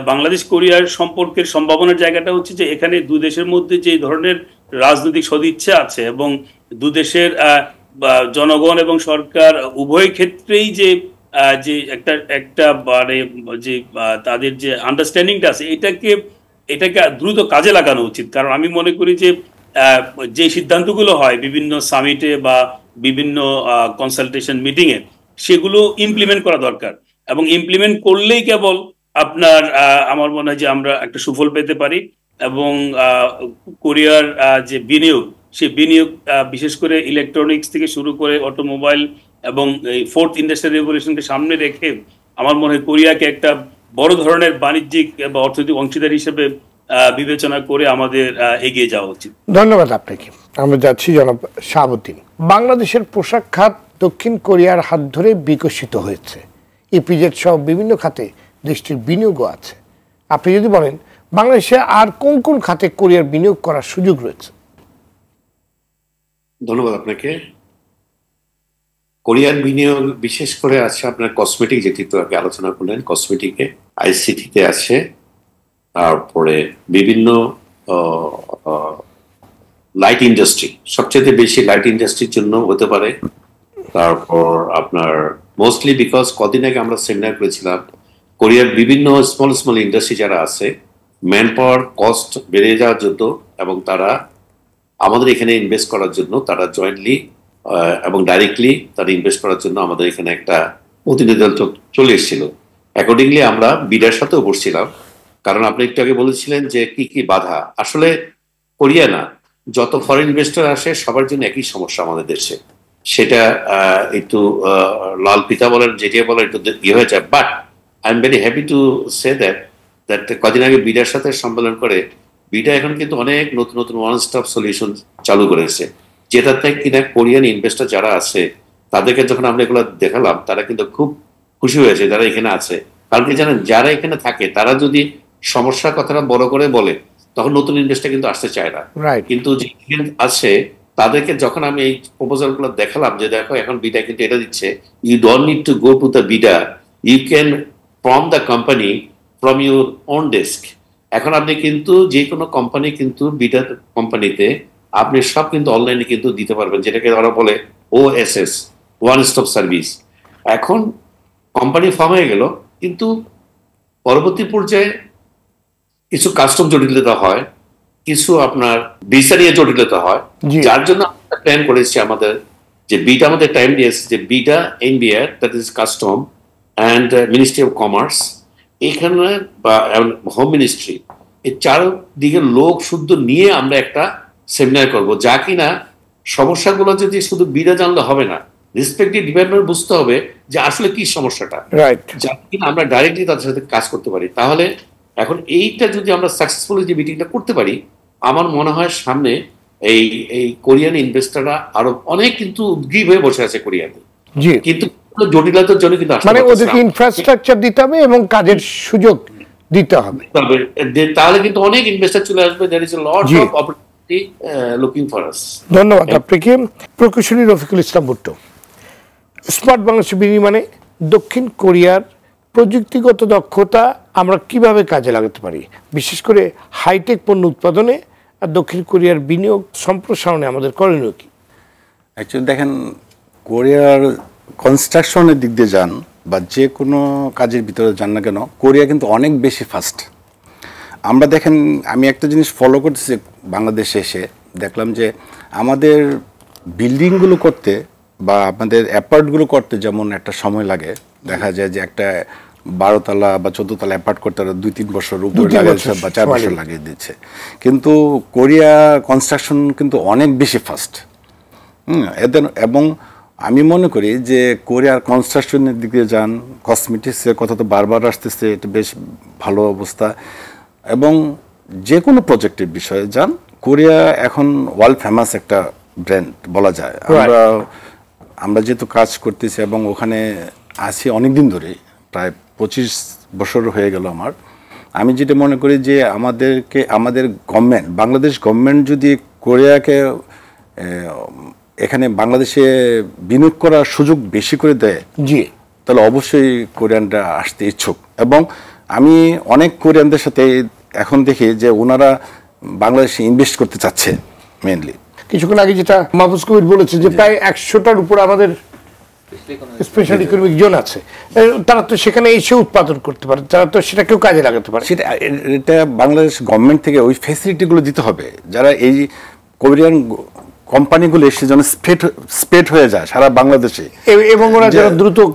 বাংলাদেশ কোরিয়ার সম্পর্কের সম্ভাবনার জায়গাটা হচ্ছে যে এখানে দু দেশের মধ্যে যে ধরনের রাজনৈতিক সদিচ্ছা আছে, এবং দু দেশের জনগণ এবং সরকার উভয় ক্ষেত্রেই যে একটা মানে যে তাদের যে আন্ডারস্ট্যান্ডিংটা আছে, এটাকে দ্রুত কাজে লাগানো উচিত। কারণ আমি মনে করি যে সিদ্ধান্তগুলো হয় বিভিন্ন সামিটে বা বিভিন্ন কনসালটেশন মিটিংয়ে, সেগুলো ইমপ্লিমেন্ট করা দরকার। এবং ইমপ্লিমেন্ট করলেই কেবল আমার মনে হয় যে আমরা একটা সুফল পেতে পারি। এবং কোরিয়ার যে বিনিয়োগ, সেই বিনিয়োগ বিশেষ করে ইলেকট্রনিক্স থেকে শুরু করে অটোমোবাইল এবং এই 4th ইন্ডাস্ট্রিয়াল রেভলিউশনকে সামনে রেখে আমার মনে হয় কোরিয়াকে একটা বড় ধরনের বাণিজ্যিক বা অর্থনৈতিক অংশীদার হিসেবে বিবেচনা করে আমাদের এগিয়ে যাওয়া উচিত। ধন্যবাদ আপনাকে। আমরা যাচ্ছি জনাব শাহাবুদ্দিন। বাংলাদেশের পোশাক খাত দক্ষিণ কোরিয়ার হাত ধরে বিকশিত হয়েছে, ইপিজেড সহ বিভিন্ন খাতে দেশটির বিনিয়োগও আছে। আপনি যদি বলেন বাংলাদেশে আর কোন কোন খাতে কোরিয়ার বিনিয়োগ করার সুযোগ রয়েছে? ধন্যবাদ আপনাকে। কোরিয়ার বিনিয়োগ বিশেষ করে আছে আপনার কসমেটিক, যেটি তো আগে আলোচনা করলেন, কসমেটিকে, আইসিটিতে আছে, তারপরে বিভিন্ন লাইট ইন্ডাস্ট্রি, সবচেয়ে বেশি লাইট ইন্ডাস্ট্রির জন্য হতে পারে। তারপর আপনার মোস্টলি বিকজ কদিন আগে আমরা সেমিনার করেছিলাম, কোরিয়ার বিভিন্ন স্মল স্মল ইন্ডাস্ট্রি যারা আছে, ম্যান পাওয়ার কস্ট বেড়ে যাওয়ার জন্য এবং তারা আমাদের এখানে ইনভেস্ট করার জন্য তারা জয়েন্টলি এবং ডাইরেক্টলি তারা ইনভেস্ট করার জন্য আমাদের এখানে একটা প্রতিনিধি দল চলে এসেছিল। অ্যাকর্ডিংলি আমরা বিডার সাথেও বসছিলাম, কারণ আপনি একটু আগে বলেছিলেন যে কি কি বাধা। আসলে কোরিয়া না, যত ফরেন ইনভেস্টর আসে সবার জন্য একই সমস্যা আমাদের দেশে, সেটা একটু লাল পিতা বলেন যেটা বলেন একটু ইয়ে হয়ে যায়। But I am very happy to say that কদিন আগে বিডার সাথে সম্মেলন করে বিডা এখন কিন্তু অনেক নতুন নতুন ওয়ান স্টপ সলিউশন চালু করেছে, যেটাতে কিনা কোরিয়ান ইনভেস্টর যারা আছে তাদেরকে যখন আমরা এগুলো দেখালাম তারা কিন্তু খুব খুশি হয়েছে যারা এখানে আছে। কারণ কি জানেন, যারা এখানে থাকে তারা যদি সমস্যার কথাটা বড় করে বলে তখন নতুন ইনভেস্টর কিন্তু আসতে চায় না। কিন্তু যে আছে তাদেরকে যখন আমি এই প্রপোজাল গুলো দেখালাম যে দেখো এখন বিডা কিন্তু এটা দিচ্ছে, you don't need to go to the BIDA, you can from the company from your own desk. এখন আপনি কিন্তু যে কোনো কোম্পানি কিন্তু বিডা কোম্পানিতে আপনি সব কিন্তু অনলাইনে কিন্তু দিতে পারবেন, যেটাকে ওরা বলে OSS, ওয়ান স্টপ সার্ভিস। এখন কোম্পানি ফর্ম হয়ে গেল, কিন্তু পরবর্তী পর্যায়ে কিছু কাস্টম জটিলতা হয়, কিছু আপনার ভিসা নিয়ে জটিলতা হয়, যার জন্য আমরা প্ল্যান করেছি আমাদের যে বিটা আমাদের টাইম দিয়েছে যে beta NBR, that is custom and ministry of commerce, এখানে বা হোম মিনিস্ট্রি, এই চারদিকে লোক শুদ্ধ নিয়ে আমরা একটা সেমিনার করব, যা কিনা সমস্যাগুলো যদি শুধু বিটা জানলে হবে না, রেসপেক্টিভ ডিপার্টমেন্ট বুঝতে হবে যে আসলে কি সমস্যাটা, যা কিনা আমরা ডাইরেক্টলি তাদের সাথে কাজ করতে পারি। তাহলে এখন এইটা যদি আমরা সাকসেসফুলি যে মিটিংটা করতে পারি, আমার মনে হয় সামনে এই এই কোরিয়ান ইনভেস্টররা আরো অনেক কিন্তু উদ্গ্রীব হয়ে বসে আছে কোরিয়াতে, কিন্তু জটিলতার জন্য কিন্তু মানে ওদেরকে ইনফ্রাস্ট্রাকচার দিতে হবে এবং কাজের সুযোগ দিতে হবে, তাহলে কিন্তু অনেক ইনভেস্টর চলে আসবে। There is a lot of opportunity looking for us. ধন্যবাদ আপনাকে। প্রকৌশলী রফিকুল ইসলাম ভুট্টো, স্মার্ট বাংলাদেশ বিনির্মাণে দক্ষিণ কোরিয়ার প্রযুক্তিগত দক্ষতা আমরা কিভাবে কাজে লাগাতে পারি, বিশেষ করে হাইটেক পণ্য উৎপাদনে আর দক্ষিণ কোরিয়ার বিনিয়োগ সম্প্রসারণে আমাদের করণীয় কি? অ্যাকচুয়ালি দেখেন, কোরিয়ার কনস্ট্রাকশনের দিক দিয়ে যান বা যে কোনো কাজের ভিতরে যান না কেন, কোরিয়া কিন্তু অনেক বেশি ফাস্ট। আমরা দেখেন, আমি একটা জিনিস ফলো করতেছি বাংলাদেশে এসে দেখলাম যে আমাদের বিল্ডিংগুলো করতে বা আমাদের অ্যাপার্টগুলো করতে যেমন একটা সময় লাগে, দেখা যায় যে একটা 12 তলা বা 14 তলা অ্যাপার্ট করতে 2-3 বছর উপরে লাগিয়েছে বা 4 বছর লাগিয়ে দিচ্ছে, কিন্তু কোরিয়া কনস্ট্রাকশন কিন্তু অনেক বেশি ফাস্ট। এদের এবং আমি মনে করি যে কোরিয়ার কনস্ট্রাকশনের দিকে যান, কসমেটিক্সের কথা তো বারবার আসতেছে, এটা বেশ ভালো অবস্থা, এবং যে কোনো প্রজেক্টের বিষয়ে যান, কোরিয়া এখন ওয়ার্ল্ড ফেমাস একটা ব্র্যান্ড বলা যায়। আমরা যেহেতু কাজ করতেছি এবং ওখানে আছি অনেক দিন ধরে, প্রায় 25 বছর হয়ে গেল আমার। আমি যেটা মনে করি যে আমাদের গভর্নমেন্ট, বাংলাদেশ গভর্নমেন্ট যদি কোরিয়াকে এখানে বাংলাদেশে বিনিয়োগ করার সুযোগ বেশি করে দেয়, তাহলে অবশ্যই কোরিয়ানরা আসতে ইচ্ছুক। এবং আমি অনেক কোরিয়ানদের সাথে এখন দেখি যে ওনারা বাংলাদেশে ইনভেস্ট করতে চাচ্ছে। মেইনলি কিছুক্ষণ আগে যেটা মাহফুজ কবির বলেছে যে প্রায় 100টার উপর আমাদের স্পেশাল ইকোনমিক জোন আছে, তারা তো সেখানে এসে উৎপাদন করতে পারে, তারা তো সেটাকেও কাজে লাগাতে পারে। এটা বাংলাদেশ গভর্নমেন্ট থেকে ওই ফ্যাসিলিটিগুলো দিতে হবে, যারা এই কোরিয়ান কোম্পানিগুলো এসে যেন স্প্রেড হয়ে যায় সারা বাংলাদেশে এবং ওরা যারা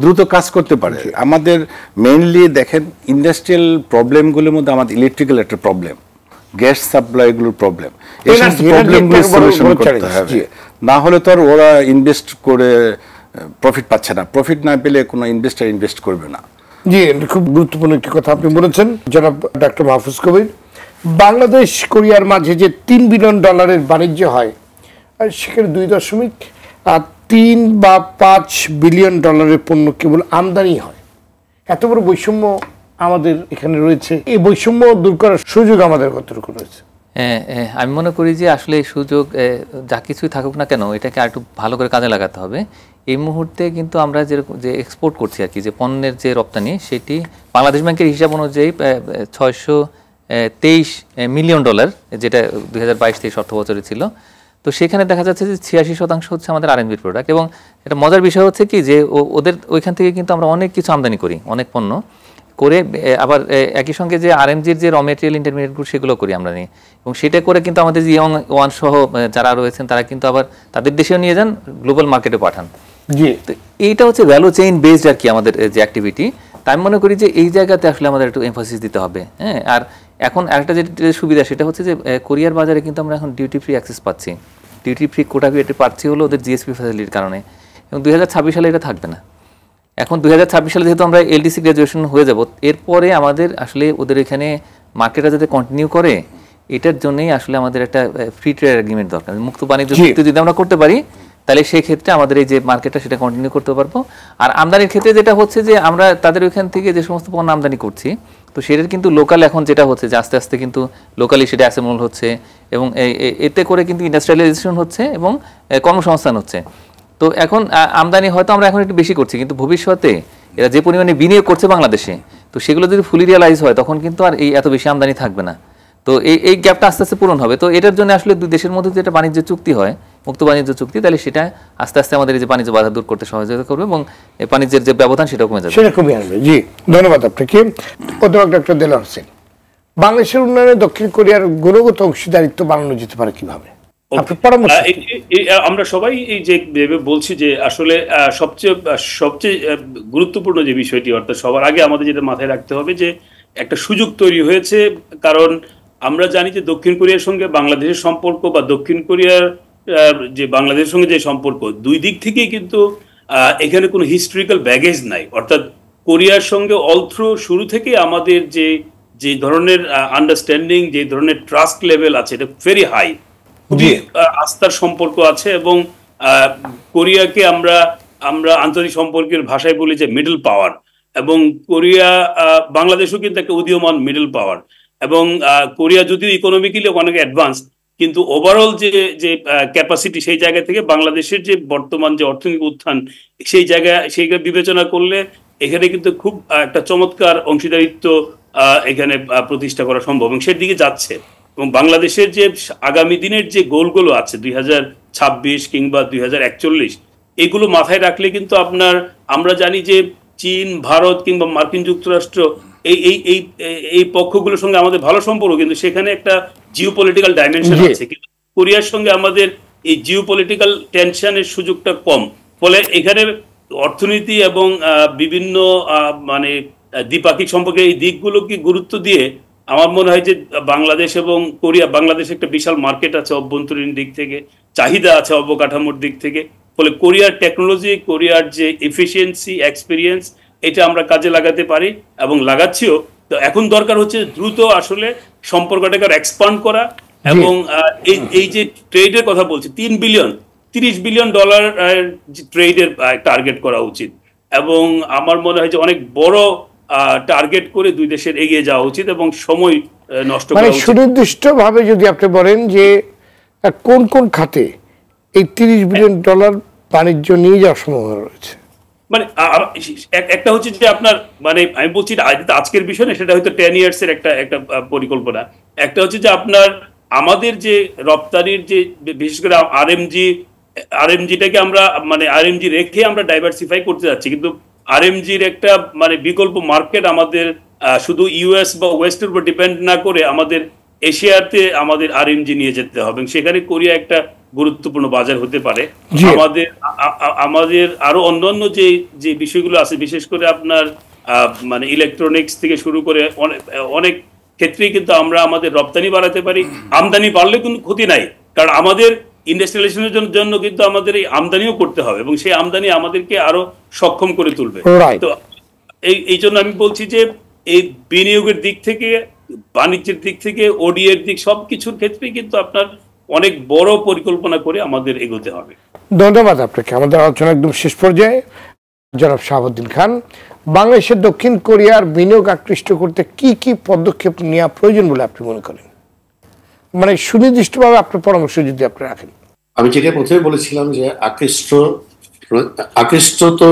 দ্রুত কাজ করতে পারে। আমাদের মেইনলি দেখেন ইন্ডাস্ট্রিয়াল প্রবলেমগুলোর মধ্যে আমাদের ইলেকট্রিক্যাল একটা প্রবলেম, গ্যাস সাপ্লাইগুলোর প্রবলেম, এই সমস্ত প্রবলেমগুলো সলিউশন করতে হবে। না হলে তো আর ওরা ইনভেস্ট করে প্রফিট পাচ্ছে না, প্রফিট না পেলে কোনো ইনভেস্টার ইনভেস্ট করবে না। জি, খুব গুরুত্বপূর্ণ একটি কথা আপনি বলেছেন জনাব ডক্টর মাহফুজ কবির। বাংলাদেশ কোরিয়ার মাঝে যে $3 বিলিয়ন বাণিজ্য হয়, আর সেখানে 2.3 বা 5 বিলিয়ন ডলারের পণ্য কেবল আমদানি হয়। এত বড় বৈষম্য আমাদের এখানে রয়েছে, এই বৈষম্য দূর করার সুযোগ আমাদের কতটুকু রয়েছে? আমি মনে করি যে আসলে এই সুযোগ যা কিছুই থাকুক না কেন এটাকে আর একটু ভালো করে কাজে লাগাতে হবে। এই মুহূর্তে কিন্তু আমরা যেরকম যে এক্সপোর্ট করছি আর কি, যে পণ্যের যে রপ্তানি, সেটি বাংলাদেশ ব্যাংকের হিসাব অনুযায়ী 623 মিলিয়ন ডলার, যেটা 2022-23 অর্থ বছরে ছিল। তো সেখানে দেখা যাচ্ছে যে 86% হচ্ছে আমাদের আরএমজির প্রোডাক্ট। এবং এটা মজার বিষয় হচ্ছে কি যে ওদের ওইখান থেকে কিন্তু আমরা অনেক কিছু আমদানি করি, অনেক পণ্য করে, আবার একই সঙ্গে যে আরএমজির যে র মেটেরিয়াল ইন্টারমিডিয়েটগুলো সেগুলো করি আমরা নিই। এবং সেটা করে কিন্তু আমাদের যে ইয়ং ওয়ান সহ যারা রয়েছেন তারা কিন্তু আবার তাদের দেশেও নিয়ে যান, গ্লোবাল মার্কেটে পাঠান। জি, তো এইটা হচ্ছে ভ্যালু চেইন বেসড আর কি আমাদের যে অ্যাক্টিভিটি। তাই আমি মনে করি যে এই জায়গাতে আসলে আমাদের একটু এমফাসিস দিতে হবে। হ্যাঁ, আর এখন আরেকটা যে সুবিধা সেটা হচ্ছে যে কোরিয়ার বাজারে কিন্তু আমরা এখন ডিউটি ফ্রি অ্যাক্সেস পাচ্ছি, ডিউটি ফ্রি কোটা এটি পাচ্ছি হলো ওদের জিএসপি ফ্যাসিলিটির কারণে। এবং 2026 সালে এটা থাকবে না। এখন 2026 সালে যেহেতু আমরা এলডিসি গ্র্যাজুয়েশন হয়ে যাব, এরপরে আমাদের আসলে ওদের এখানে মার্কেটটা যাতে কন্টিনিউ করে, এটার জন্যই আসলে আমাদের একটা ফ্রি ট্রেড এগ্রিমেন্ট দরকার। মুক্ত বাণিজ্য চুক্তি যদি আমরা করতে পারি তাহলে সেই ক্ষেত্রে আমাদের এই যে মার্কেটটা সেটা কন্টিনিউ করতে পারবো। আর আমদানির ক্ষেত্রে যেটা হচ্ছে যে আমরা তাদের ওইখান থেকে যে সমস্ত পণ্য আমদানি করছি, তো সেটার কিন্তু লোকাল এখন যেটা হচ্ছে যে আস্তে আস্তে কিন্তু লোকালি সেটা অ্যাসেম্বল হচ্ছে, এবং এতে করে কিন্তু ইন্ডাস্ট্রিয়ালাইজেশন হচ্ছে এবং কর্মসংস্থান হচ্ছে। তো এখন আমদানি হয়তো আমরা এখন একটু বেশি করছি, কিন্তু ভবিষ্যতে এরা যে পরিমাণে বিনিয়োগ করছে বাংলাদেশে, তো সেগুলো যদি ফুলি রিয়ালাইজ হয় তখন কিন্তু আর এই এত বেশি আমদানি থাকবে না। তো এই গ্যাপটা আস্তে আস্তে পূরণ হবে। তো এটার জন্য আসলে দুই দেশের মধ্যে যেটা বাণিজ্য চুক্তি হয়, মুক্ত বাণিজ্য চুক্তি, তাহলে সেটা আস্তে আস্তে আমাদের এই যে বাণিজ্য বাধা দূর করতে সহযোগিতা করবে এবং বাণিজ্যের যে ব্যবধান সেটাও কমে যাবে, সেটা কমে আসবে। জি, ধন্যবাদ আপনাকে অধ্যাপক ডক্টর দেলোয়ার হোসেন। বাংলাদেশের উন্নয়নে দক্ষিণ কোরিয়ার গুণগত অংশীদারিত্ব বাড়ানো যেতে পারে কিভাবে? আমরা সবাই এই যে বলছি যে আসলে সবচেয়ে গুরুত্বপূর্ণ যে বিষয়টি, অর্থাৎ সবার আগে আমাদের যেটা মাথায় রাখতে হবে যে একটা সুযোগ তৈরি হয়েছে। কারণ আমরা জানি যে দক্ষিণ কোরিয়ার সঙ্গে বাংলাদেশের সম্পর্ক বা দক্ষিণ কোরিয়ার যে বাংলাদেশের সঙ্গে যে সম্পর্ক, দুই দিক থেকেই কিন্তু এখানে কোনো হিস্টোরিক্যাল ব্যাগেজ নাই। অর্থাৎ কোরিয়ার সঙ্গে অল থ্রু শুরু থেকে আমাদের যে ধরনের আন্ডারস্ট্যান্ডিং, যে ধরনের ট্রাস্ট লেভেল আছে, এটা ভেরি হাই, খুবই আস্থার সম্পর্ক আছে। এবং কোরিয়াকে আমরা আন্তর্জাতিক সম্পর্কের ভাষায় বলি যে মিডল পাওয়ার, এবং কোরিয়া বাংলাদেশও কিন্তু একটা উদীয়মান মিডল পাওয়ার। এবং কোরিয়া যদিও ইকোনমিক্যালি অনেক অ্যাডভান্স, কিন্তু ওভারঅল যে ক্যাপাসিটি, সেই জায়গা থেকে বাংলাদেশের যে বর্তমান যে অর্থনৈতিক উত্থান, সেই জায়গা বিবেচনা করলে এখানে কিন্তু খুব একটা চমৎকার অংশীদারিত্ব এখানে প্রতিষ্ঠা করা সম্ভব, এবং সেদিকে যাচ্ছে। এবং বাংলাদেশের যে আগামী দিনের যে গোলগুলো আছে 2026 কিংবা 2041, এগুলো মাথায় রাখলে কিন্তু আমরা জানি যে চীন, ভারত কিংবা মার্কিন যুক্তরাষ্ট্র, এই পক্ষগুলোর সঙ্গে আমাদের ভালো সম্পর্ক, কিন্তু সেখানে একটা জিওপলিটিক্যাল ডাইমেনশন আছে। কিন্তু কোরিয়ার সঙ্গে আমাদের এই জিওপলিটিক্যাল টেনশনের সুযোগটা কম, ফলে এখানে অর্থনীতি এবং বিভিন্ন মানে দ্বিপাক্ষিক সম্পর্কে এই দিকগুলোকে গুরুত্ব দিয়ে আমার মনে হয় যে বাংলাদেশ এবং কোরিয়া, বাংলাদেশে একটা বিশাল মার্কেট আছে অভ্যন্তরীণ দিক থেকে, চাহিদা আছে অবকাঠামোর দিক থেকে, ফলে কোরিয়ার টেকনোলজি, কোরিয়ার যে এফিসিয়েন্সি, এক্সপিরিয়েন্স, এটা আমরা কাজে লাগাতে পারি এবং লাগাচ্ছিও। তো এখন দরকার হচ্ছে দ্রুত আসলে সম্পর্কটাকে এক্সপান্ড করা, এবং এই যে ট্রেডের কথা বলছি, 30 বিলিয়ন ডলার ট্রেডের টার্গেট করা উচিত। এবং আমার মনে হয় যে অনেক বড় টার্গেট করে দুই দেশের এগিয়ে যাওয়া উচিত এবং সময় নষ্ট করা উচিত। সুনির্দিষ্টভাবে যদি আপনি বলেন যে কোন কোন খাতে এই 30 বিলিয়ন ডলার বাণিজ্য নিয়ে যাওয়ার সম্ভাবনা রয়েছে, মানে একটা হচ্ছে যে আপনার, মানে আমি বলছি আজকের বিষয় না, সেটা হয়তো 10 ইয়ার্স এর একটা পরিকল্পনা। একটা হচ্ছে যে আপনার আমাদের যে রপ্তানির যে বিশেষ করে আরএমজিটাকে আমরা মানে আরএমজি রেখে আমরা ডাইভার্সিফাই করতে যাচ্ছি, কিন্তু আরএমজির একটা মানে বিকল্প মার্কেট আমাদের শুধু ইউএস বা ওয়েস্টের উপর ডিপেন্ড না করে আমাদের এশিয়াতে আমাদের আরএমজি নিয়ে যেতে হবে, সেখানে কোরিয়া একটা গুরুত্বপূর্ণ বাজার হতে পারে। আমাদের আরো অন্যান্য যে বিষয়গুলো আছে, বিশেষ করে আপনার মানে ইলেকট্রনিক্স থেকে শুরু করে অনেক ক্ষেত্রেই কিন্তু আমরা আমাদের রপ্তানি বাড়াতে পারি। আমদানি বাড়লে কিন্তু ক্ষতি নাই, কারণ আমাদের ইন্ডাস্ট্রিয়ালাইজেশনের জন্য কিন্তু আমাদের এই আমদানিও করতে হবে, এবং সেই আমদানি আমাদেরকে আরো সক্ষম করে তুলবে। তো এই জন্য আমি বলছি যে এই বিনিয়োগের দিক থেকে, বাণিজ্যের দিক থেকে, ওডি এর দিক, সবকিছুর ক্ষেত্রে কিন্তু আপনার অনেক বড় পরিকল্পনা করে আমাদের এগোতে হবে। ধন্যবাদ আপনাকে। আমাদের আলোচনা একদম শেষ পর্যায়ে। জনাব শাহাবুদ্দিন খান, বাংলাদেশের দক্ষিণ কোরিয়ার বিনিয়োগ আকৃষ্ট করতে কি কি পদক্ষেপ নেওয়া প্রয়োজন বলে আপনি মনে করেন? মানে সুনির্দিষ্টভাবে আপনার পরামর্শ যদি আপনি রাখেন। আমি যেটা প্রথমে বলেছিলাম যে আকৃষ্ট তো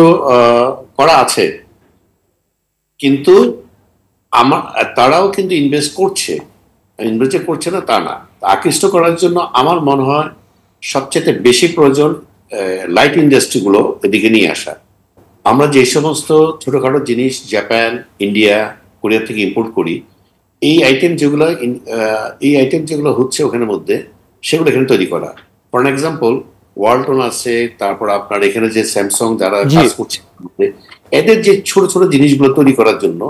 করা আছে, কিন্তু তারাও কিন্তু ইনভেস্ট করছে, ইনভেস্ট করছে না তা না। আকৃষ্ট করার জন্য আমার মনে হয় সবচেয়ে বেশি প্রয়োজন লাইট ইন্ডাস্ট্রিগুলো এদিকে নিয়ে আসা। আমরা যে সমস্ত ছোটখাটো জিনিস জাপান, ইন্ডিয়া, কোরিয়া থেকে ইম্পোর্ট করি, এই আইটেম যেগুলো হচ্ছে ওখানের মধ্যে, সেগুলো এখানে তৈরি করা। ফর এক্সাম্পল ওয়ালটন আছে, তারপর আপনার এখানে যে স্যামসাং যারা কাজ করছে, এদের যে ছোট ছোট জিনিসগুলো তৈরি করার জন্য,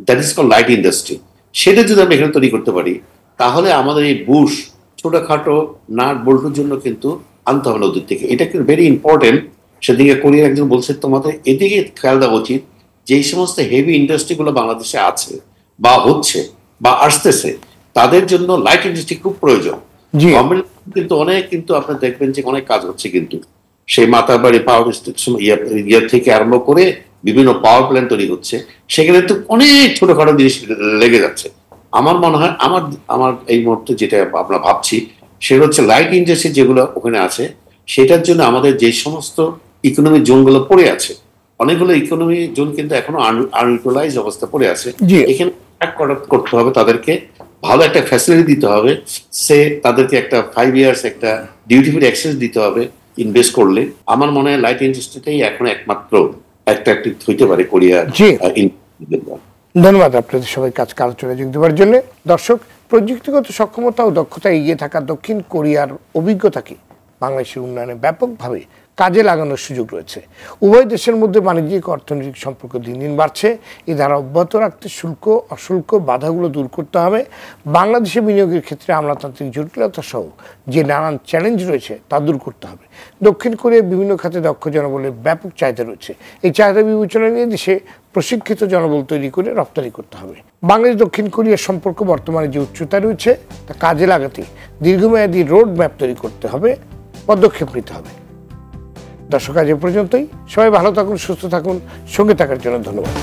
that is call light industry, সেটা যদি আমরা এখানে তৈরি করতে পারি, তাহলে আমাদের এই বুশ ছোটখাটো নাট বল্টুর জন্য কিন্তু আনতে হবে না ওদের থেকে। এটা কিন্তু ভেরি ইম্পর্টেন্ট। সেদিকে কোরিয়ার একজন বলছে তোমাদের এদিকে খেয়াল দেওয়া উচিত, যেই সমস্ত হেভি ইন্ডাস্ট্রিগুলো বাংলাদেশে আছে বা হচ্ছে বা আসতেছে, তাদের জন্য লাইট ইন্ডাস্ট্রি খুব প্রয়োজন। গভর্নমেন্ট কিন্তু অনেক, কিন্তু আপনি দেখবেন যে অনেক কাজ হচ্ছে, কিন্তু সেই মাতাবাড়ি পাওয়ার স্টেশন থেকে আরম্ভ করে বিভিন্ন পাওয়ার প্ল্যান্ট তৈরি হচ্ছে, সেখানে তো অনেক ছোটখাটো জিনিস লেগে যাচ্ছে। আমার মনে হয় আমার এই মুহূর্তে যেটা আমরা ভাবছি, সেটা হচ্ছে লাইট ইন্ডাস্ট্রি যেগুলো ওখানে আছে, সেটার জন্য আমাদের যে সমস্ত ইকোনমি জোনগুলো পড়ে আছে, অনেকগুলো ইকোনমি জোন কিন্তু এখনো আনইউটিলাইজ অবস্থা পড়ে আছে, এখানে করতে হবে, তাদেরকে ভালো একটা ফ্যাসিলিটি দিতে হবে, তাদেরকে একটা 5 years একটা ডিউটি ফ্রি অ্যাক্সেস দিতে হবে ইনভেস্ট করলে। আমার মনে হয় লাইট ইন্ডাস্ট্রিটাই এখন একমাত্র অ্যাট্রাক্টিভ হইতে পারে কোরিয়া। ধন্যবাদ আপনাদের সবাইকে আজকে আলোচনায় যোগ দেওয়ার জন্য। দর্শক, প্রযুক্তিগত সক্ষমতা ও দক্ষতা এগিয়ে থাকা দক্ষিণ কোরিয়ার অভিজ্ঞতাকে বাংলাদেশের উন্নয়নে ব্যাপকভাবে কাজে লাগানোর সুযোগ রয়েছে। উভয় দেশের মধ্যে বাণিজ্যিক অর্থনৈতিক সম্পর্ক দিন দিন বাড়ছে। এই ধারা অব্যাহত রাখতে শুল্ক অশুল্ক বাধাগুলো দূর করতে হবে। বাংলাদেশে বিনিয়োগের ক্ষেত্রে আমলাতান্ত্রিক জটিলতা সহ যে নানান চ্যালেঞ্জ রয়েছে তা দূর করতে হবে। দক্ষিণ কোরিয়ার বিভিন্ন খাতে দক্ষ জনবলের ব্যাপক চাহিদা রয়েছে। এই চাহিদা বিবেচনা নিয়ে দেশে প্রশিক্ষিত জনবল তৈরি করে রপ্তানি করতে হবে। বাংলাদেশ দক্ষিণ কোরিয়ার সম্পর্ক বর্তমানে যে উচ্চতা রয়েছে তা কাজে লাগাতে দীর্ঘমেয়াদী রোড ম্যাপ তৈরি করতে হবে, পদক্ষেপ নিতে হবে। দর্শক, আজ এ পর্যন্তই। সবাই ভালো থাকুন, সুস্থ থাকুন। সঙ্গে থাকার জন্য ধন্যবাদ।